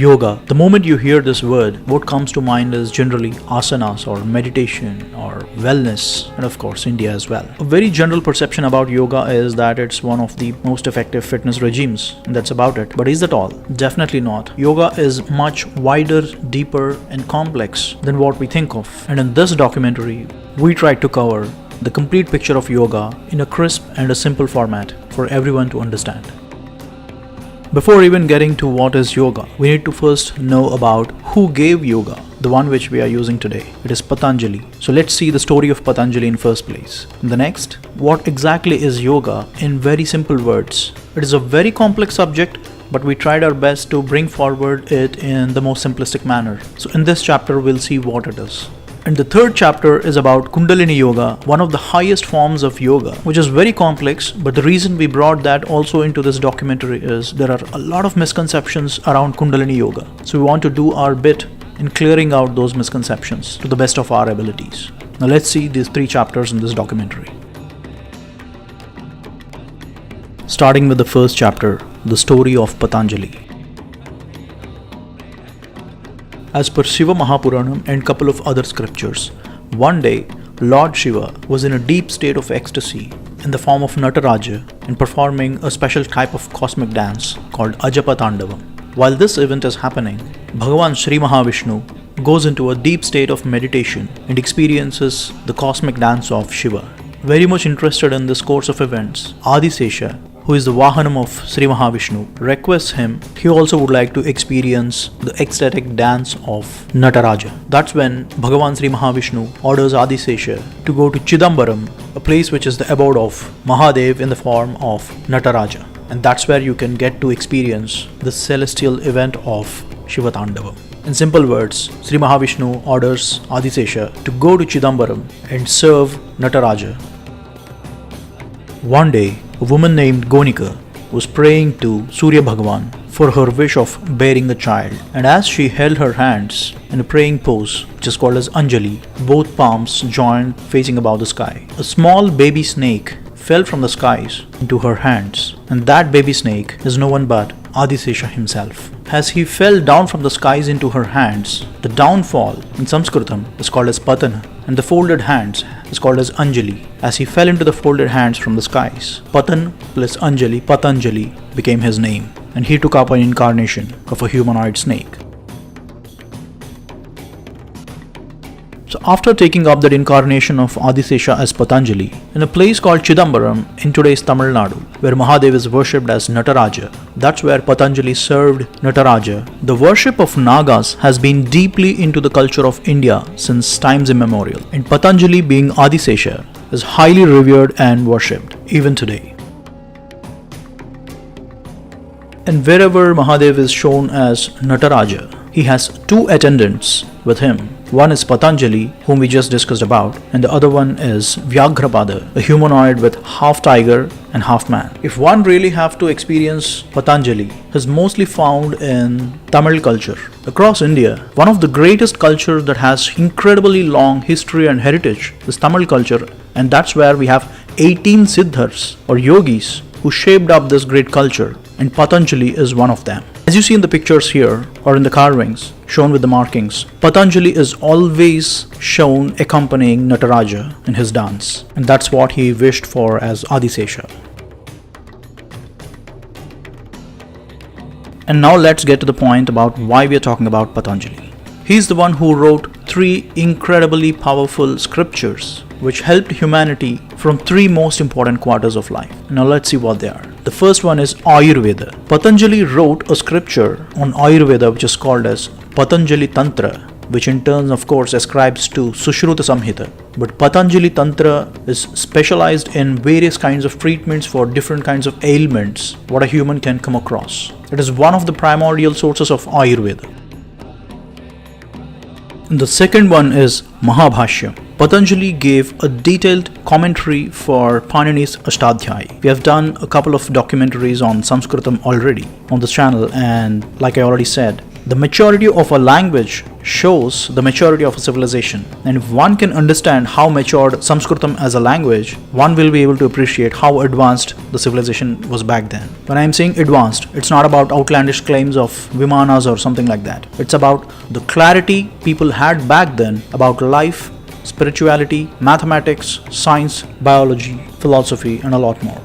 Yoga. The moment you hear this word, what comes to mind is generally asanas or meditation or wellness, and of course India as well. A very general perception about yoga is that it's one of the most effective fitness regimes, and that's about it. But is that all? Definitely not. Yoga is much wider, deeper and complex than what we think of. And in this documentary, we tried to cover the complete picture of yoga in a crisp and a simple format for everyone to understand. Before even getting to what is yoga, we need to first know about who gave yoga, the one which we are using today. It is Patanjali. So let's see the story of Patanjali in first place. In the next, what exactly is yoga in very simple words? It is a very complex subject, but we tried our best to bring forward it in the most simplistic manner. So in this chapter, we'll see what it is. And the third chapter is about Kundalini Yoga, one of the highest forms of yoga, which is very complex, but the reason we brought that also into this documentary is there are a lot of misconceptions around Kundalini Yoga. So we want to do our bit in clearing out those misconceptions to the best of our abilities. Now let's see these three chapters in this documentary. Starting with the first chapter, the story of Patanjali. As per Shiva Mahapuranam and couple of other scriptures, one day Lord Shiva was in a deep state of ecstasy in the form of Nataraja and performing a special type of cosmic dance called Ajapa Tandavam. While this event is happening, Bhagavan Sri Mahavishnu goes into a deep state of meditation and experiences the cosmic dance of Shiva. Very much interested in this course of events, Adisesha, who is the Vahanam of Sri Mahavishnu, requests him he also would like to experience the ecstatic dance of Nataraja. That's when Bhagavan Sri Mahavishnu orders Adisesha to go to Chidambaram, a place which is the abode of Mahadev in the form of Nataraja. And that's where you can get to experience the celestial event of Shiva Tandavam. In simple words, Sri Mahavishnu orders Adisesha to go to Chidambaram and serve Nataraja. One day, a woman named Gonika was praying to Surya Bhagavan for her wish of bearing a child, and as she held her hands in a praying pose, which is called as Anjali, both palms joined facing above the sky, a small baby snake fell from the skies into her hands, and that baby snake is no one but Adisesha himself. As he fell down from the skies into her hands, the downfall in Sanskritam is called as Patana, and the folded hands is called as Anjali. As he fell into the folded hands from the skies, Patan plus Anjali, Patanjali became his name, and he took up an incarnation of a humanoid snake. So after taking up that incarnation of Adisesha as Patanjali, in a place called Chidambaram in today's Tamil Nadu, where Mahadev is worshipped as Nataraja, that's where Patanjali served Nataraja. The worship of Nagas has been deeply into the culture of India since times immemorial, and Patanjali being Adisesha is highly revered and worshipped even today. And wherever Mahadev is shown as Nataraja, he has two attendants with him. One is Patanjali, whom we just discussed about, and the other one is Vyaghrapada, a humanoid with half tiger and half man. If one really have to experience Patanjali, is mostly found in Tamil culture. Across India, one of the greatest cultures that has incredibly long history and heritage is Tamil culture, and that's where we have 18 Siddhars or yogis who shaped up this great culture, and Patanjali is one of them. As you see in the pictures here, or in the carvings shown with the markings, Patanjali is always shown accompanying Nataraja in his dance, and that's what he wished for as Adisesha. And now let's get to the point about why we are talking about Patanjali. He's the one who wrote 3 incredibly powerful scriptures which helped humanity from 3 most important quarters of life. Now let's see what they are. The first one is Ayurveda. Patanjali wrote a scripture on Ayurveda which is called as Patanjali Tantra, which in turn of course ascribes to Sushruta Samhita. But Patanjali Tantra is specialized in various kinds of treatments for different kinds of ailments what a human can come across. It is one of the primordial sources of Ayurveda. The second one is Mahabhashya. Patanjali gave a detailed commentary for Panini's Ashtadhyayi. We have done a couple of documentaries on Sanskritam already on this channel, and like I already said, The maturity of a language shows the maturity of a civilization. And if one can understand how matured Sanskritam as a language, one will be able to appreciate how advanced the civilization was back then. When I am saying advanced, it's not about outlandish claims of Vimanas or something like that. It's about the clarity people had back then about life, spirituality, mathematics, science, biology, philosophy, and a lot more.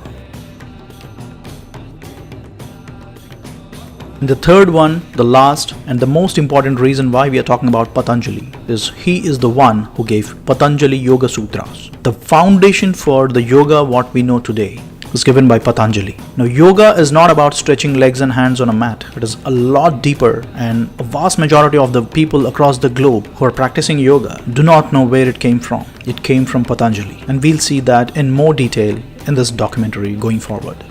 And the third one, the last and the most important reason why we are talking about Patanjali is he is the one who gave Patanjali Yoga Sutras. The foundation for the yoga what we know today was given by Patanjali. Now yoga is not about stretching legs and hands on a mat. It is a lot deeper, and a vast majority of the people across the globe who are practicing yoga do not know where it came from. It came from Patanjali, and we'll see that in more detail in this documentary going forward.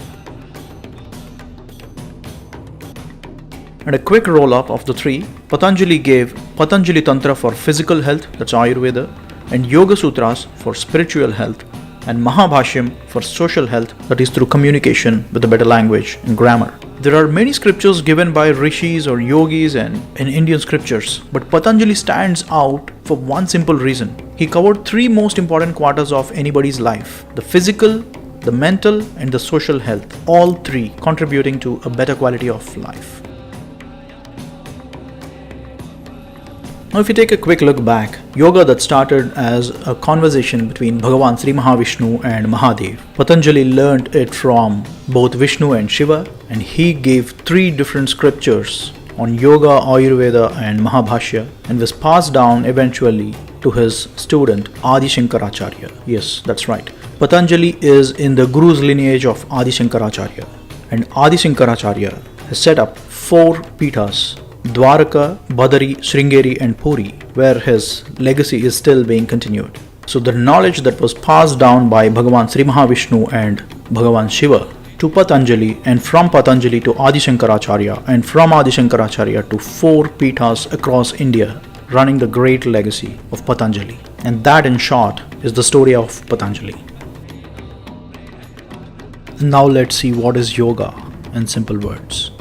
And a quick roll-up of the three, Patanjali gave Patanjali Tantra for physical health, that's Ayurveda, and Yoga Sutras for spiritual health, and Mahabhashyam for social health, that is through communication with a better language and grammar. There are many scriptures given by rishis or yogis and in Indian scriptures, but Patanjali stands out for one simple reason. He covered three most important quarters of anybody's life: the physical, the mental, and the social health, all three contributing to a better quality of life. Now if you take a quick look back, yoga that started as a conversation between Bhagavan Sri Mahavishnu and Mahadev, Patanjali learned it from both Vishnu and Shiva, and he gave three different scriptures on yoga, Ayurveda and Mahabhashya, and was passed down eventually to his student Adi Shankaracharya. Yes, that's right. Patanjali is in the guru's lineage of Adi Shankaracharya, and Adi Shankaracharya has set up 4 pithas: Dwaraka, Badari, Sringeri and Puri, where his legacy is still being continued. So the knowledge that was passed down by Bhagavan Sri Mahavishnu and Bhagavan Shiva to Patanjali, and from Patanjali to Adi Shankaracharya, and from Adi Shankaracharya to 4 pithas across India, running the great legacy of Patanjali. And that in short is the story of Patanjali. Now let's see what is yoga in simple words.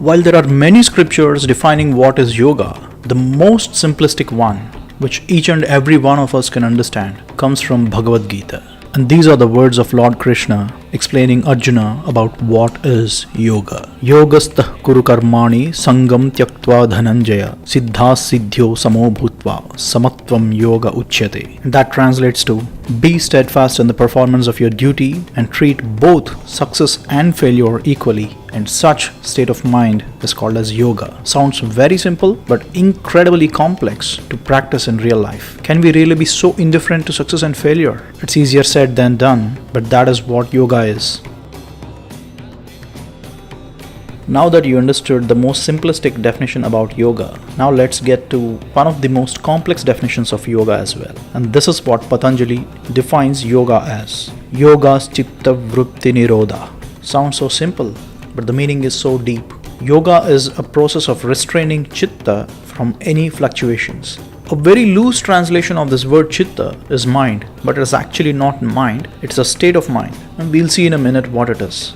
While there are many scriptures defining what is yoga, the most simplistic one, which each and every one of us can understand, comes from Bhagavad Gita. And these are the words of Lord Krishna explaining Arjuna about what is yoga. Yogastha kuru karmani sangam tyaktva dhananjaya siddhas siddhyo samo bhutva samatvam yoga uchyate. And that translates to be steadfast in the performance of your duty and treat both success and failure equally, and such state of mind is called as yoga. Sounds very simple but incredibly complex to practice in real life. Can we really be so indifferent to success and failure? It's easier said than done, but that is what yoga is. Now that you understood the most simplistic definition about yoga, now let's get to one of the most complex definitions of yoga as well. And this is what Patanjali defines yoga as. Yoga's Chitta Vritti Nirodha. Sounds so simple, but the meaning is so deep. Yoga is a process of restraining Chitta from any fluctuations. A very loose translation of this word Chitta is mind, but it is actually not mind, it's a state of mind, and we'll see in a minute what it is.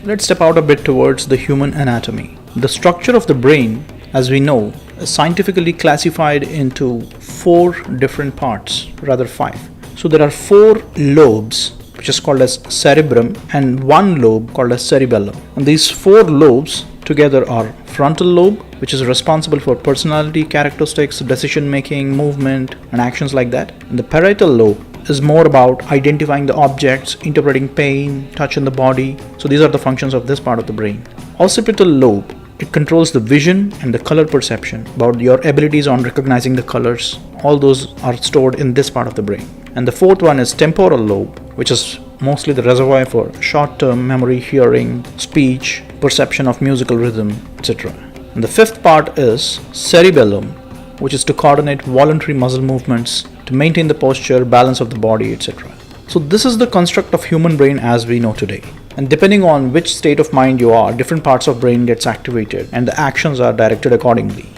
Let's step out a bit towards the human anatomy. The structure of the brain, as we know, is scientifically classified into 4 different parts, rather 5. So there are 4 lobes, which is called as cerebrum, and 1 lobe called as cerebellum. And these 4 lobes together are frontal lobe, which is responsible for personality characteristics, decision making, movement and actions like that. And the parietal lobe is more about identifying the objects, interpreting pain, touch in the body. So these are the functions of this part of the brain. Occipital lobe, it controls the vision and the color perception, about your abilities on recognizing the colors. All those are stored in this part of the brain. And the 4th one is temporal lobe, which is mostly the reservoir for short-term memory, hearing, speech, perception of musical rhythm, etc. And the 5th part is cerebellum, which is to coordinate voluntary muscle movements, to maintain the posture, balance of the body, etc. So this is the construct of human brain as we know today. And depending on which state of mind you are, different parts of brain gets activated and the actions are directed accordingly.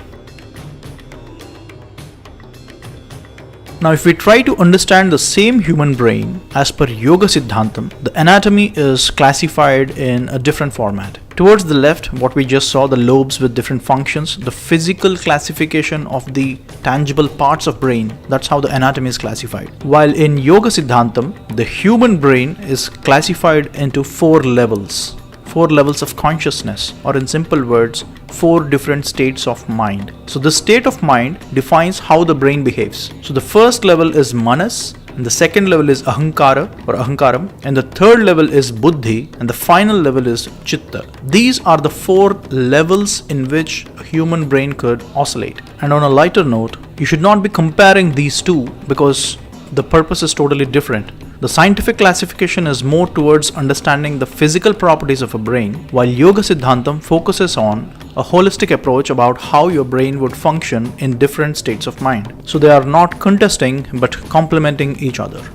Now, if we try to understand the same human brain as per Yoga Siddhantam, the anatomy is classified in a different format. Towards the left, what we just saw, the lobes with different functions, the physical classification of the tangible parts of brain, that's how the anatomy is classified. While in Yoga Siddhantam, the human brain is classified into 4 levels. 4 levels of consciousness, or in simple words, 4 different states of mind. So the state of mind defines how the brain behaves. So the first level is manas, and the second level is ahankara or ahankaram, and the third level is buddhi, and the final level is chitta. These are the 4 levels in which a human brain could oscillate. And on a lighter note, you should not be comparing these two because the purpose is totally different. The scientific classification is more towards understanding the physical properties of a brain, while Yoga Siddhantam focuses on a holistic approach about how your brain would function in different states of mind. So they are not contesting but complementing each other.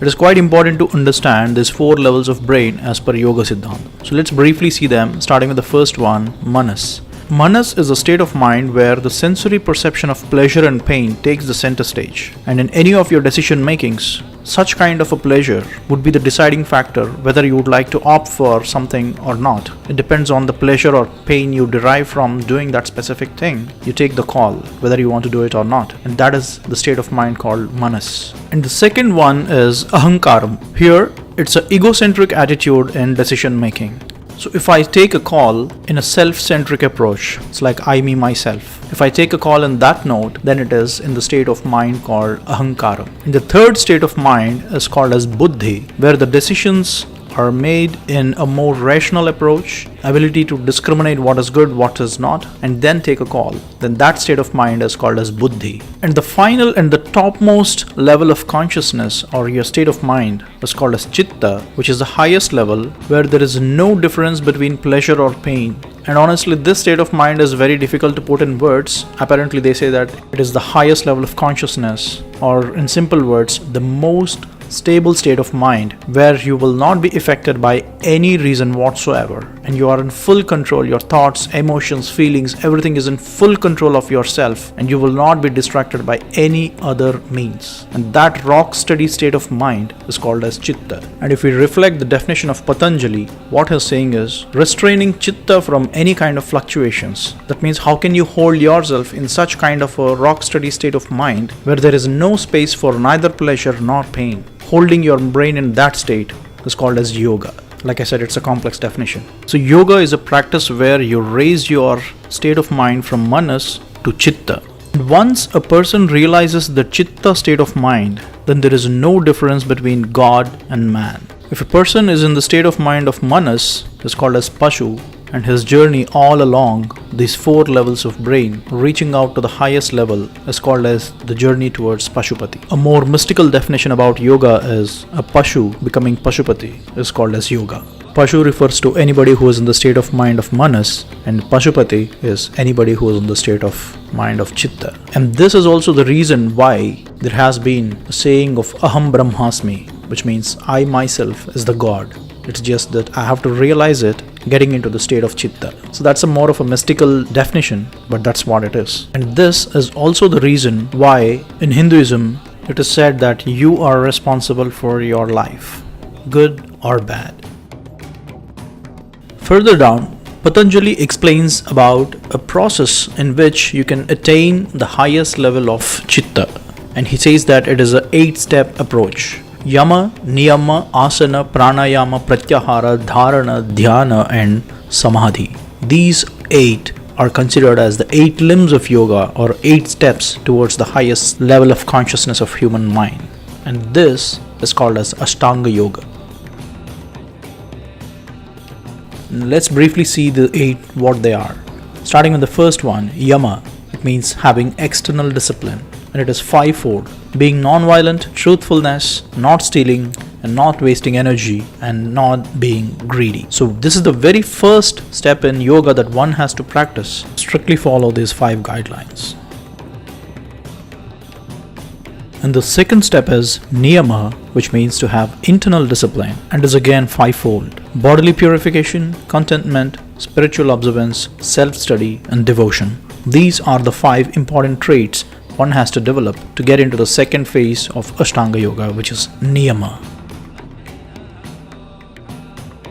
It is quite important to understand these 4 levels of brain as per Yoga Siddhantam. So let's briefly see them, starting with the first one, manas. Manas is a state of mind where the sensory perception of pleasure and pain takes the center stage. And in any of your decision makings, such kind of a pleasure would be the deciding factor whether you would like to opt for something or not. It depends on the pleasure or pain you derive from doing that specific thing. You take the call whether you want to do it or not. And that is the state of mind called manas. And the second one is ahankaram. Here, it's an egocentric attitude in decision making. So if I take a call in a self-centric approach, it's like I, me, myself. If I take a call in that note, then it is in the state of mind called ahankara. And the third state of mind is called as buddhi, where the decisions are made in a more rational approach, ability to discriminate what is good, what is not, and then take a call. Then that state of mind is called as buddhi. And the final and the topmost level of consciousness or your state of mind is called as chitta, which is the highest level where there is no difference between pleasure or pain. And honestly, this state of mind is very difficult to put in words. Apparently, they say that it is the highest level of consciousness, or in simple words, the most stable state of mind where you will not be affected by any reason whatsoever, and you are in full control. Your thoughts, emotions, feelings, everything is in full control of yourself, and you will not be distracted by any other means. And that rock steady state of mind is called as chitta. And if we reflect the definition of Patanjali, what he's saying is restraining chitta from any kind of fluctuations. That means how can you hold yourself in such kind of a rock steady state of mind where there is no space for neither pleasure nor pain. Holding your brain in that state is called as yoga. Like I said, it's a complex definition. So yoga is a practice where you raise your state of mind from manas to chitta. And once a person realizes the chitta state of mind, then there is no difference between God and man. If a person is in the state of mind of manas, it's called as pashu, and his journey all along these 4 levels of brain, reaching out to the highest level, is called as the journey towards Pashupati. A more mystical definition about yoga is a Pashu becoming Pashupati is called as yoga. Pashu refers to anybody who is in the state of mind of manas, and Pashupati is anybody who is in the state of mind of chitta. And this is also the reason why there has been a saying of Aham Brahmasmi, which means I myself is the God. It's just that I have to realize it getting into the state of chitta. So that's a more of a mystical definition, but that's what it is. And this is also the reason why in Hinduism it is said that you are responsible for your life, good or bad. Further down, Patanjali explains about a process in which you can attain the highest level of chitta, and he says that it is an 8-step approach. Yama, Niyama, Asana, Pranayama, Pratyahara, Dharana, Dhyana and Samadhi. These 8 are considered as the 8 limbs of yoga, or 8 steps towards the highest level of consciousness of human mind. And this is called as Ashtanga Yoga. Let's briefly see the 8 what they are. Starting with the first one, Yama. It means having external discipline, and it is 5-fold. Being non-violent, truthfulness, not stealing, and not wasting energy, and not being greedy. So this is the very first step in yoga that one has to practice. Strictly follow these 5 guidelines. And the second step is niyama, which means to have internal discipline, and is again 5-fold. Bodily purification, contentment, spiritual observance, self-study, and devotion. These are the 5 important traits one has to develop to get into the second phase of Ashtanga Yoga, which is Niyama.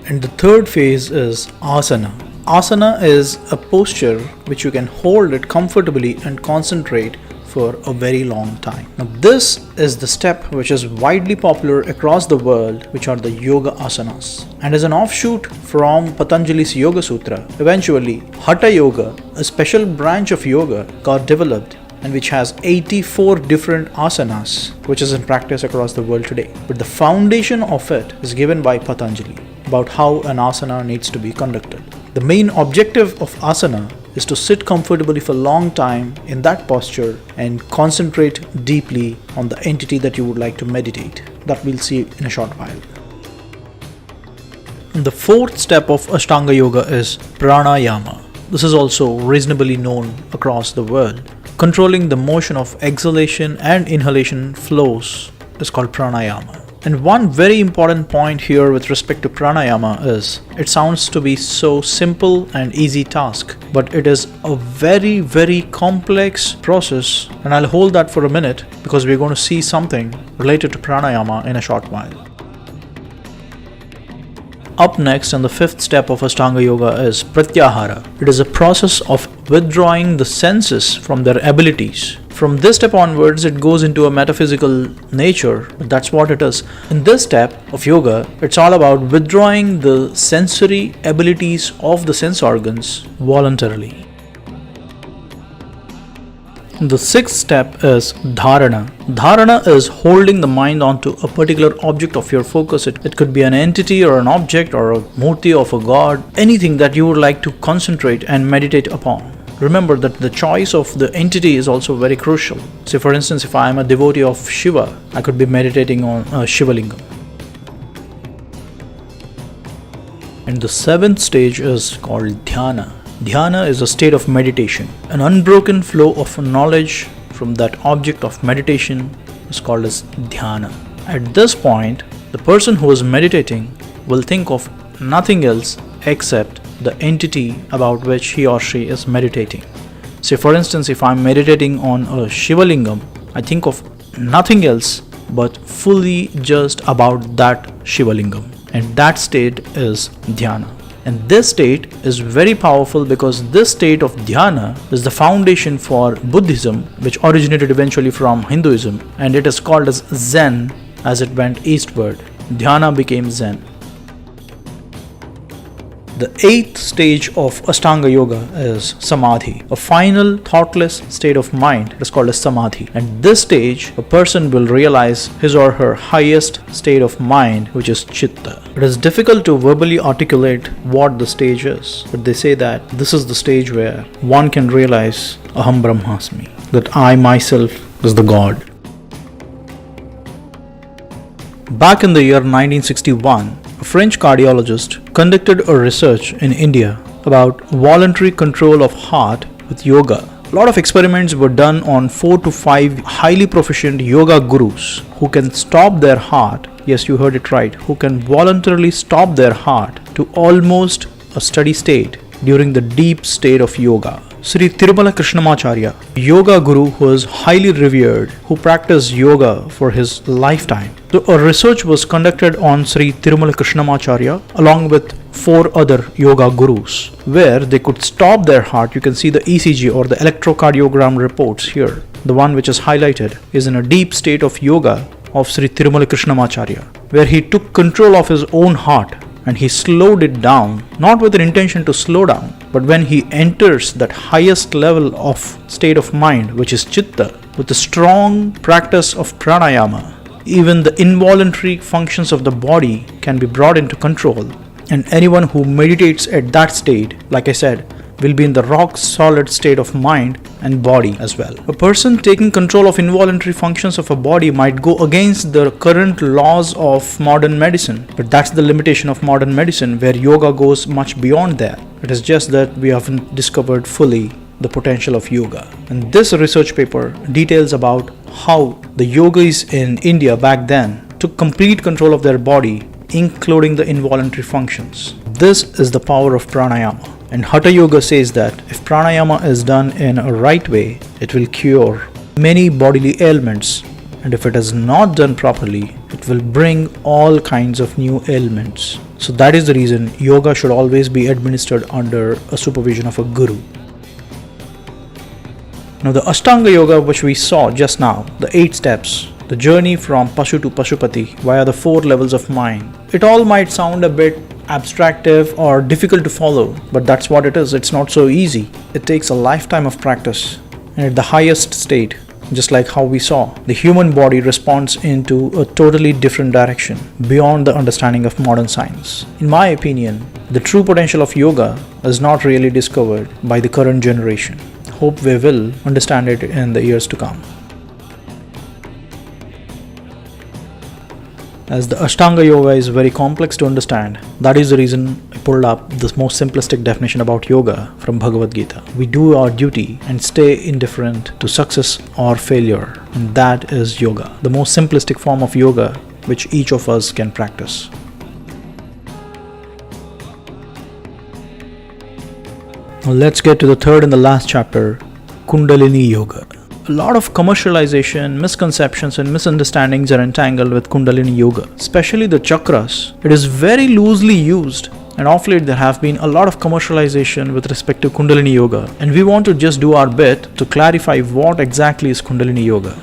And the third phase is Asana. Asana is a posture which you can hold it comfortably and concentrate for a very long time. Now this is the step which is widely popular across the world, which are the Yoga Asanas. And as an offshoot from Patanjali's Yoga Sutra, eventually Hatha Yoga, a special branch of yoga, got developed and which has 84 different asanas, which is in practice across the world today. But the foundation of it is given by Patanjali about how an asana needs to be conducted. The main objective of asana is to sit comfortably for a long time in that posture and concentrate deeply on the entity that you would like to meditate. That we'll see in a short while. And the fourth step of Ashtanga Yoga is pranayama. This is also reasonably known across the world. Controlling the motion of exhalation and inhalation flows is called pranayama. And one very important point here with respect to pranayama is, it sounds to be so simple and easy task, but it is a very, very complex process, and I'll hold that for a minute because we're going to see something related to pranayama in a short while. Up next, and the fifth step of Ashtanga Yoga is Pratyahara. It is a process of withdrawing the senses from their abilities. From this step onwards, it goes into a metaphysical nature, but that's what it is. In this step of yoga, it's all about withdrawing the sensory abilities of the sense organs voluntarily. The sixth step is dharana. Dharana is holding the mind onto a particular object of your focus. It could be an entity or an object or a murti of a god, anything that you would like to concentrate and meditate upon. Remember that the choice of the entity is also very crucial. Say for instance, if I am a devotee of Shiva, I could be meditating on a Shiva lingam. And the seventh stage is called dhyana. Dhyana is a state of meditation. An unbroken flow of knowledge from that object of meditation is called as dhyana. At this point, the person who is meditating will think of nothing else except the entity about which he or she is meditating. Say for instance, if I am meditating on a Shiva lingam, I think of nothing else but fully just about that Shiva lingam. And that state is dhyana. And this state is very powerful because this state of dhyana is the foundation for Buddhism, which originated eventually from Hinduism, and it is called as Zen as it went eastward. Dhyana became Zen. The eighth stage of Ashtanga Yoga is Samadhi, a final thoughtless state of mind. It is called as Samadhi. And this stage, a person will realize his or her highest state of mind, which is Chitta. It is difficult to verbally articulate what the stage is, but they say that this is the stage where one can realize Aham Brahmasmi, that I myself is the God. Back in the year 1961, a French cardiologist conducted a research in India about voluntary control of heart with yoga. A lot of experiments were done on 4 to 5 highly proficient yoga gurus who can stop their heart, yes you heard it right, who can voluntarily stop their heart to almost a steady state during the deep state of yoga. Sri Tirumala Krishnamacharya, yoga guru who is highly revered, who practiced yoga for his lifetime. So a research was conducted on Sri Tirumala Krishnamacharya along with 4 other yoga gurus, where they could stop their heart. You can see the ECG or the electrocardiogram reports here. The one which is highlighted is in a deep state of yoga of Sri Tirumala Krishnamacharya, where he took control of his own heart and he slowed it down, not with an intention to slow down, but when he enters that highest level of state of mind, which is Chitta, with a strong practice of pranayama, even the involuntary functions of the body can be brought into control. And anyone who meditates at that state, like I said, will be in the rock solid state of mind and body as well. A person taking control of involuntary functions of a body might go against the current laws of modern medicine, but that's the limitation of modern medicine, where yoga goes much beyond that. It is just that we haven't discovered fully the potential of yoga. And this research paper details about how the yogis in India back then took complete control of their body, including the involuntary functions. This is the power of pranayama. And Hatha Yoga says that if pranayama is done in a right way, it will cure many bodily ailments. And if it is not done properly, it will bring all kinds of new ailments. So that is the reason yoga should always be administered under a supervision of a guru. Now the Ashtanga Yoga which we saw just now, the 8 steps, the journey from Pashu to Pashupati via the 4 levels of mind. It all might sound a bit abstractive or difficult to follow, but that's what it is. It's not so easy. It takes a lifetime of practice. And at the highest state, just like how we saw, the human body responds into a totally different direction beyond the understanding of modern science. In my opinion, the true potential of yoga is not really discovered by the current generation. Hope we will understand it in the years to come. As the Ashtanga Yoga is very complex to understand, that is the reason I pulled up this most simplistic definition about yoga from Bhagavad Gita. We do our duty and stay indifferent to success or failure, and that is yoga, the most simplistic form of yoga which each of us can practice. Now let's get to the third and the last chapter, Kundalini Yoga. A lot of commercialization, misconceptions and misunderstandings are entangled with Kundalini Yoga, especially the chakras. It is very loosely used, and of late there have been a lot of commercialization with respect to Kundalini Yoga, and we want to just do our bit to clarify what exactly is Kundalini Yoga.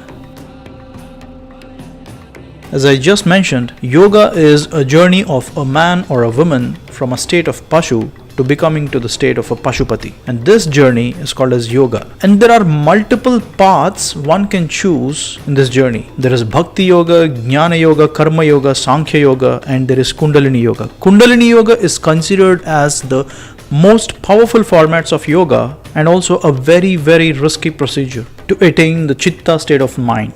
As I just mentioned, yoga is a journey of a man or a woman from a state of Pashu to becoming to the state of a Pashupati, and this journey is called as yoga. And there are multiple paths one can choose in this journey. There is Bhakti Yoga, Jnana Yoga, Karma Yoga, Sankhya Yoga, and there is Kundalini Yoga. Kundalini Yoga is considered as the most powerful formats of yoga and also a very risky procedure to attain the Chitta state of mind.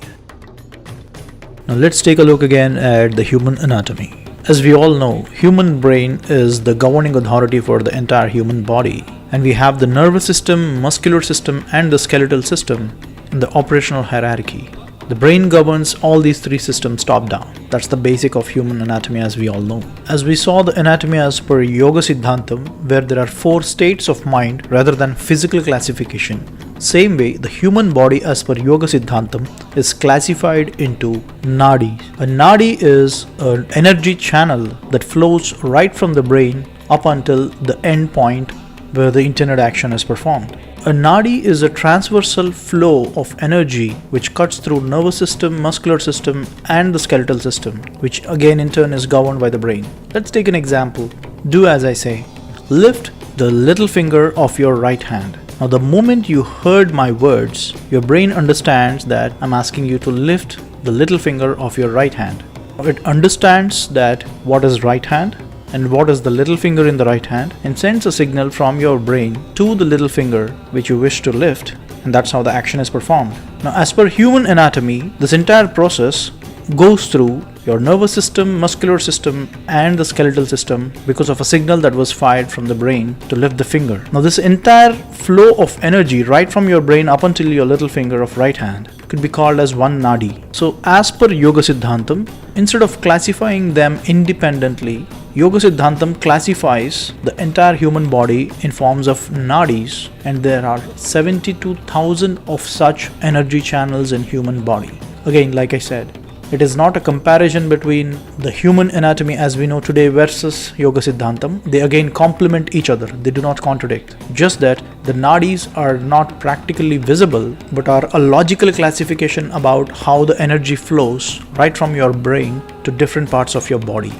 Now let's take a look again at the human anatomy. As we all know, human brain is the governing authority for the entire human body, and we have the nervous system, muscular system and the skeletal system in the operational hierarchy. The brain governs all these 3 systems top down. That's the basic of human anatomy as we all know. As we saw the anatomy as per Yoga Siddhantam, where there are 4 states of mind rather than physical classification, same way the human body as per Yoga Siddhantam is classified into nadis. A nadi is an energy channel that flows right from the brain up until the end point where the intended action is performed. A nadi is a transversal flow of energy which cuts through nervous system, muscular system and the skeletal system, which again in turn is governed by the brain. Let's take an example. Do as I say. Lift the little finger of your right hand. Now the moment you heard my words, your brain understands that I'm asking you to lift the little finger of your right hand. It understands that what is right hand and what is the little finger in the right hand, and sends a signal from your brain to the little finger which you wish to lift, and that's how the action is performed. Now as per human anatomy, this entire process goes through your nervous system, muscular system and the skeletal system because of a signal that was fired from the brain to lift the finger. Now this entire flow of energy right from your brain up until your little finger of right hand could be called as one nadi. So as per Yoga Siddhantam, instead of classifying them independently, Yoga Siddhantam classifies the entire human body in forms of nadis, and there are 72,000 of such energy channels in human body. Again, like I said, it is not a comparison between the human anatomy as we know today versus Yoga Siddhantam. They again complement each other. They do not contradict. Just that the nadis are not practically visible but are a logical classification about how the energy flows right from your brain to different parts of your body.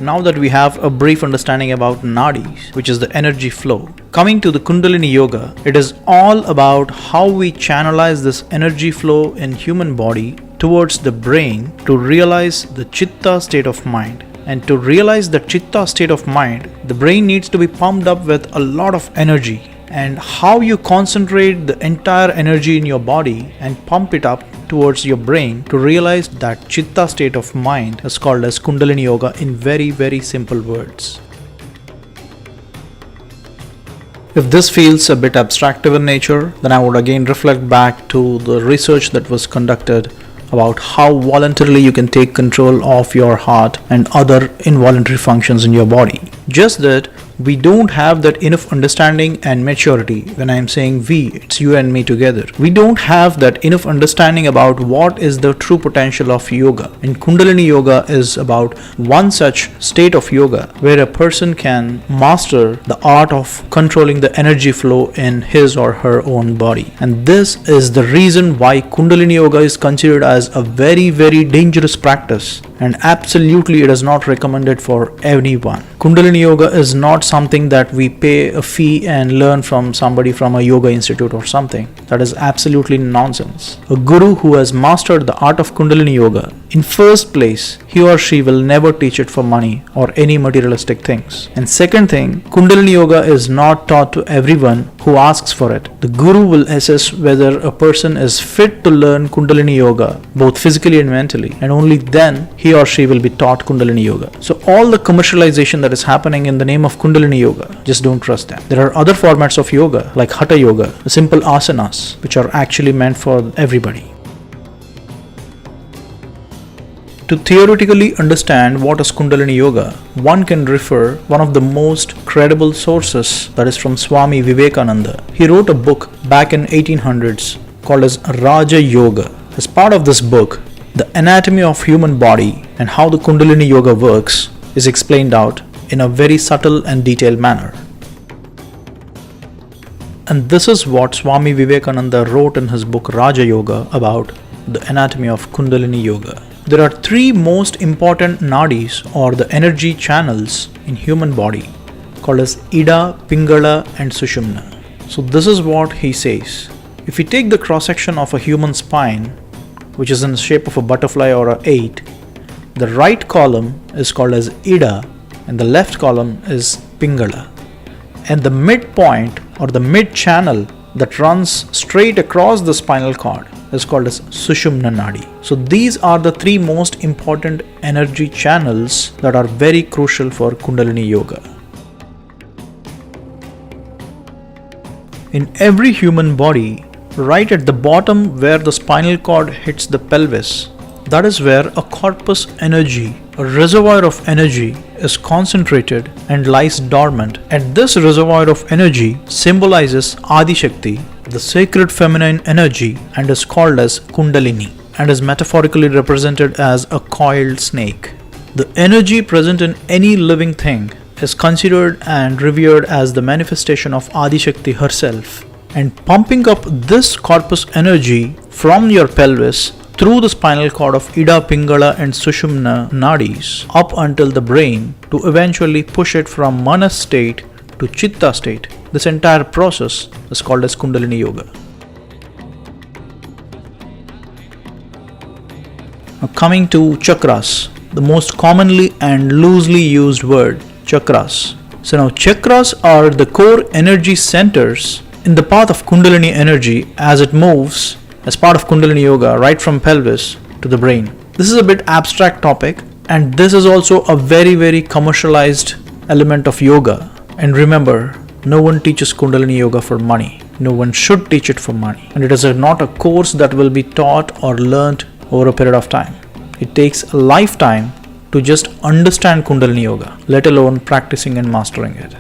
Now that we have a brief understanding about nadis, which is the energy flow, coming to the Kundalini Yoga, it is all about how we channelize this energy flow in human body towards the brain to realize the Chitta state of mind. And to realize the Chitta state of mind, the brain needs to be pumped up with a lot of energy. And how you concentrate the entire energy in your body and pump it up towards your brain to realize that Chitta state of mind is called as Kundalini Yoga in very simple words. If this feels a bit abstractive in nature, then I would again reflect back to the research that was conducted about how voluntarily you can take control of your heart and other involuntary functions in your body. Just that we don't have that enough understanding and maturity. When I'm saying we, it's you and me together. We don't have that enough understanding about what is the true potential of yoga. And Kundalini Yoga is about one such state of yoga where a person can master the art of controlling the energy flow in his or her own body. And this is the reason why Kundalini Yoga is considered as a very, very dangerous practice, and absolutely it is not recommended for anyone. Kundalini Yoga is not something that we pay a fee and learn from somebody from a yoga institute or something. That is absolutely nonsense. A guru who has mastered the art of Kundalini Yoga, in first place, he or she will never teach it for money or any materialistic things. And second thing, Kundalini Yoga is not taught to everyone who asks for it. The guru will assess whether a person is fit to learn Kundalini Yoga, both physically and mentally, and only then he or she will be taught Kundalini Yoga. So all the commercialization that is happening in the name of Kundalini Yoga, just don't trust them. There are other formats of yoga like Hatha Yoga, simple asanas, which are actually meant for everybody. To theoretically understand what is Kundalini Yoga, one can refer one of the most credible sources, that is from Swami Vivekananda. He wrote a book back in 1800s called as Raja Yoga. As part of this book, the anatomy of human body and how the Kundalini Yoga works is explained out in a very subtle and detailed manner. And this is what Swami Vivekananda wrote in his book Raja Yoga about the anatomy of Kundalini Yoga. There are three most important nadis, or the energy channels in human body, called as Ida, Pingala and Sushumna. So this is what he says. If we take the cross section of a human spine, which is in the shape of a butterfly or a 8, the right column is called as Ida and the left column is Pingala. And the midpoint or the mid channel that runs straight across the spinal cord is called as Sushumna Nadi. So these are the three most important energy channels that are very crucial for Kundalini Yoga. In every human body, right at the bottom where the spinal cord hits the pelvis, that is where a corpus energy, a reservoir of energy, is concentrated and lies dormant. And this reservoir of energy symbolizes Adi Shakti, the sacred feminine energy, and is called as Kundalini, and is metaphorically represented as a coiled snake. The energy present in any living thing is considered and revered as the manifestation of Adi Shakti herself. And pumping up this corpus energy from your pelvis through the spinal cord of Ida, Pingala and Sushumna nadis up until the brain to eventually push it from Manas state to Chitta state. This entire process is called as Kundalini Yoga. Now coming to chakras, the most commonly and loosely used word, chakras. So now chakras are the core energy centers in the path of Kundalini energy as it moves as part of Kundalini Yoga right from pelvis to the brain. This is a bit abstract topic, and this is also a very, very commercialized element of yoga. And remember, no one teaches Kundalini Yoga for money. No one should teach it for money. And it is not a course that will be taught or learnt over a period of time. It takes a lifetime to just understand Kundalini Yoga, let alone practicing and mastering it.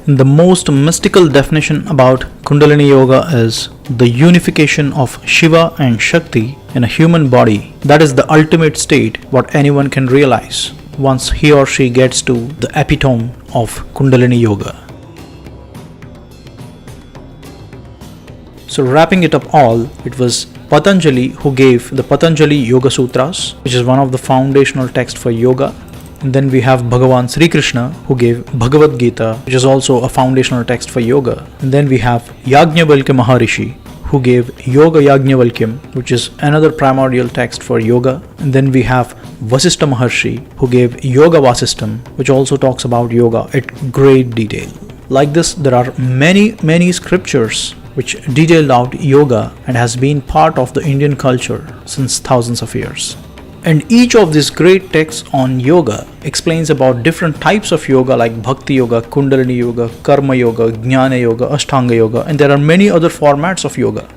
The most mystical definition about Kundalini Yoga is the unification of Shiva and Shakti in a human body. That is the ultimate state what anyone can realize once he or she gets to the epitome of Kundalini Yoga. So wrapping it up all, it was Patanjali who gave the Patanjali Yoga Sutras, which is one of the foundational texts for yoga. And then we have Bhagavan Sri Krishna who gave Bhagavad Gita, which is also a foundational text for yoga. And then we have Yajnavalkya Maharishi who gave Yoga Yajnavalkyam, which is another primordial text for yoga. And then we have Vasishtha Maharshi who gave Yoga Vasistham, which also talks about yoga at great detail. Like this, there are many scriptures which detailed out yoga and has been part of the Indian culture since thousands of years. And each of these great texts on yoga explains about different types of yoga like Bhakti Yoga, Kundalini Yoga, Karma Yoga, Jnana Yoga, Ashtanga Yoga, and there are many other formats of yoga.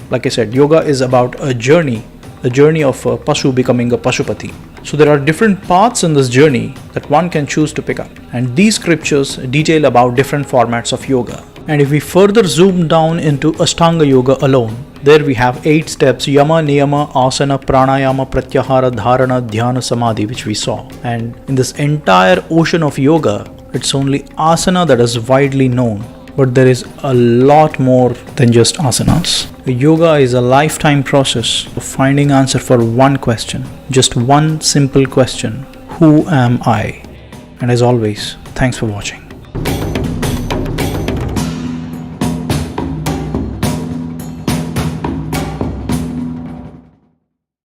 Like I said, yoga is about a journey the journey of a Pasu becoming a Pashupati. So there are different paths in this journey that one can choose to pick up. And these scriptures detail about different formats of yoga. And if we further zoom down into Ashtanga Yoga alone, there we have 8 steps: Yama, Niyama, Asana, Pranayama, Pratyahara, Dharana, Dhyana, Samadhi, which we saw. And in this entire ocean of yoga, it's only asana that is widely known. But there is a lot more than just asanas. Yoga is a lifetime process of finding answer for one question. Just one simple question: who am I? And as always, thanks for watching.